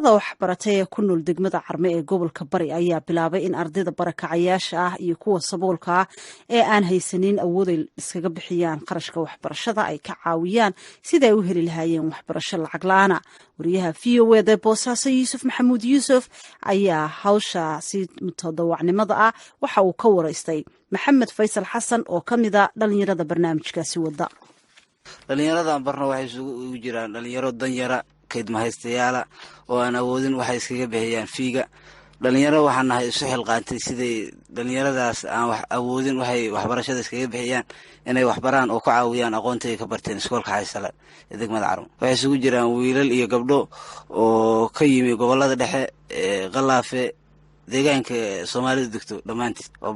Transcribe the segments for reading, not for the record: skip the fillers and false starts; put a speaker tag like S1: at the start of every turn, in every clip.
S1: waxbaratay ee ku nool degmada Carme ee gobolka Bari ayaa bilaabay in ardayda barakacayaasha ah iyo kuwa saboolka ah ee aan haysanin awood ay iskaga bixiyaan qarashka waxbarashada ay ka caawiyaan sida ay u heli lahaayeen waxbarasho lacag la'aan ah. Wariyaha VOA Boosaaso Yuusuf Maxamuud Yuusuf ayaa hawsha si mutadawacnimada ah waxa uu ka waraystay Maxamed Faysal Xasan oo ka mid ah dhalinyarada barnaamijkaasi wada.
S2: dhalinyaradan barna waxay isugu jiraan dhalinyaro danyara kayd mahaystayaala oo aan awoodin waxay iskaga bixiyaan fiiga. dhalinyaro waxaan nahay isu xilqaantay siday dhalinyaradaas aan wax awoodin waxay waxbarashada iskaga bixiyaan inay waxbaraan oo ku caawiyaan aqoonta ay ka barteen iskoolka Xaysala ee degmada Carmo. waxay isugu jiraan wiilal iyo gabdho oo ka yimi gobolada dhexe ee Qalaafe deegaanka Soomaalidu degto dhamaantiis oo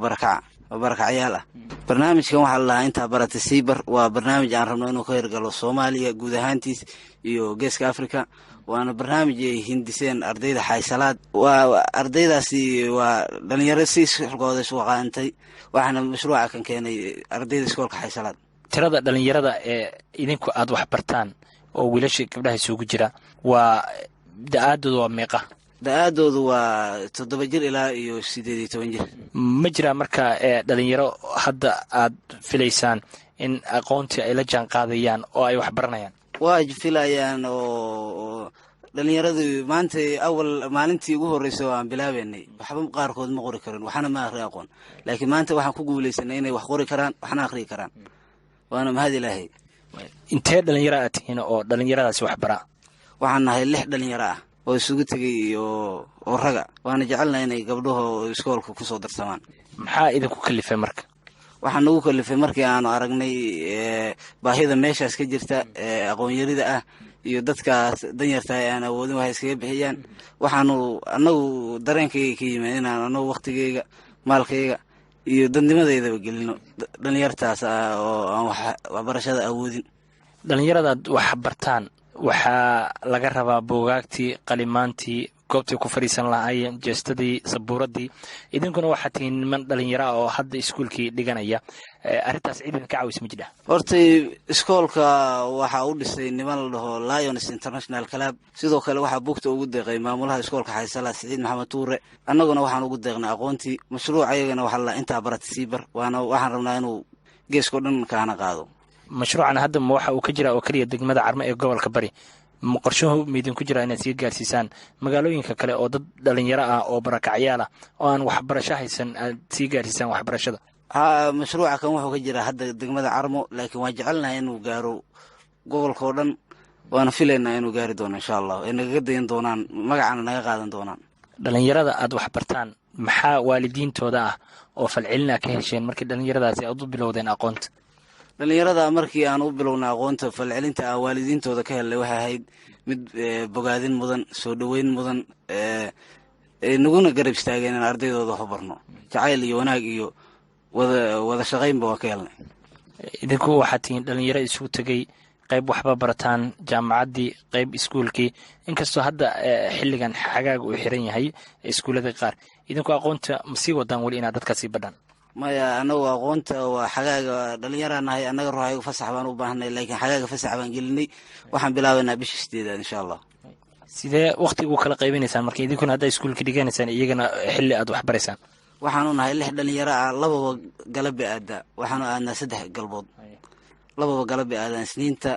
S2: barakacayaal ah. barnaamijkan waxa la lahaa inta baratay Siibar waa barnaamij aan rabno inuu ka hirgalo Soomaaliya guud ahaantiis iyo Geeska Afrika. waana barnaamij ay hindiseen ardayda Xaysalaad waa ardaydaasi waa dhalinyaro si xilqooda isu qaantay waxaana mashruuca kan keenay ardayda iskoolka Xaysalaad.
S3: tirada dhalinyarada ee idinku aad wax bartaan oo wiilasha gabdhaha isugu jira waa da'adoodu waa meeqa?
S2: da'adoodu waa 7 jir ilaa iyo 18 jir.
S3: ma jira marka dhalinyaro hadda aad filaysaan in aqoontii ay la jaan qaadayaan oo ay wax baranayaan?
S2: waa filayaan oo dhalinyaradu maanta maalintii ugu horeysay oo aan bilaabeynay waxba qaarkood ma qori karin waxna ma akhri aqoon laakiin maanta waxaan ku guuleysanay inay wax qori karaan waxna akhri karaan waana mahad Ilaahay.
S3: intee dhalinyaro aad tihiin oo dhalinyaradaasi wax bara?
S2: waxaan nahay 6 dhalinyaro ah oo isugu tagay oo raga waana jecelnahay inay gabdhaha iskoolka ku soo darsamaan.
S3: maxaa idinku kalifay marka?
S2: waxaan ugu kalifay markii aanu aragnay baahida meeshaas ka jirta aqoon yarida ah iyo dadkaas danyarta aan awoodin waxay iskaga bixiyaan. waxaanu anagu dareenkayga ka yimid inaan anagu waqtigayga maalkayga iyo dadnimadeedaba gelino dhalinyartaas oo aan waxbarashada awoodin.
S3: dhalinyaradaad wax bartaan waxaa laga rabaa buugaagtii qalimaantii goobtii ku fariisan lahaayeen jeestadii sabuuradii. idinkuna waxaa tihiin niman dhalinyaro ah oo hadda iskuulkii dhiganaya. arrintaas ciidan ka caawis ma jira?
S2: hortay iskoolka waxaa u dhisay niman la dhaho Lions International Club. sidoo kale waxaa buugta ugu deeqay maamulaha iskoolka Xaysala Saciid Maxamed Tuure. annaguna waxaan ugu deeqnay aqoontii mashruuc ayagana waxa la inta baratay Siibar waxaan rabnaa inuu geesko dhan kaana qaado.
S3: mashruucan hadda waxa uu ka jira oo kaliya degmada Carme ee gobolka Bari. ma qorshahu midin ku jira inaad sii gaarsiisaan magaalooyinka kale oo dad dhalinyaro ah oo barakacayaal ah oo aan waxbarasho haysan aad sii gaarsiisaan waxbarashada?
S2: mashruuca kan wuxuu ka jira hadda degmada Carmo laakiin waan jecelnahay inuu gaaro gobolka oo dhan waana filaynaa inuu gaari doono insha Allah ay naga dayn doonaan magacana naga qaadan doonaan.
S3: dhalinyarada aad wax bartaan maxaa waalidiintooda ah oo falcelina ka hesheen markii dhalinyaradaasi aad u bilowdeen aqoonta?
S2: dhalinyarada markii aan u bilownay aqoonta falcelinta waalidiintooda ka helay waxay ahayd mid bogaadin mudan soo dhaweyn mudan naguna garab istaageen in ardaydooda wax barno jacayl iyo wanaag iyo wada shaqaynba waa ka helnay.
S3: idinku waxaad tihiin dhalinyaro isugu tegay qayb waxba barataan jaamacaddii qayb iskuulkii inkastoo hadda xilligan xagaaga uu xiran yahay iskuullada qaar. idinku aqoonta ma sii wadaan weli inaad dadkaasii badhaan?
S2: maya anagu aqoonta waa xagaaga dhalinyaranahay annaga ruuxaygu fasax baan u baahnay laakiin xagaaga fasax baan gelinay waxaan bilaabaynaa bisha 8 insha Allah.
S3: sidee waqtigu kala qaybinaysaan marka idinkuna hadda iskuulka dhiganaysaan iyagana xilli aad wax baraysaan?
S2: waxaanu nahay 6 dhalinyaro ah lababa galabbi aada waxaanu aadnaa 3 galbood lababa galabbi aadaan Isniinta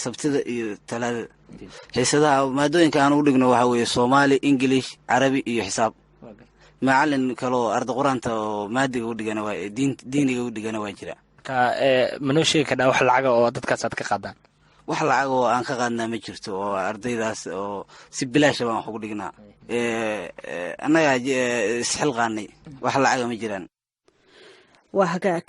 S2: Sabtida iyo Talaadada. xiisadaha maadooyinka aan u dhigno waxa weeye Soomaali, English, Carabi iyo xisaab. macallin kale arday quraanta oo maadiga u dhigana waa diiniga u dhigana waa jira.
S3: ka manoo sheegi karaa wax lacag oo dadkaas aad ka qaadaan?
S2: wax lacag oo aan ka qaadnaa ma jirto oo ardaydaas oo si bilaash baan wax ugu dhignaa. annaga isxilqaanay wax lacag ma jiraan.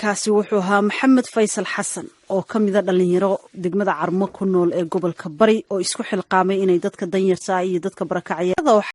S1: kaasi wuxuu ahaa Maxamed Faysal Xasan oo ka mid ah dhalinyaro degmada Carmo ku nool ee gobolka Bari oo isku xilqaamay inay dadka danyarta iyo dadka barakacayaal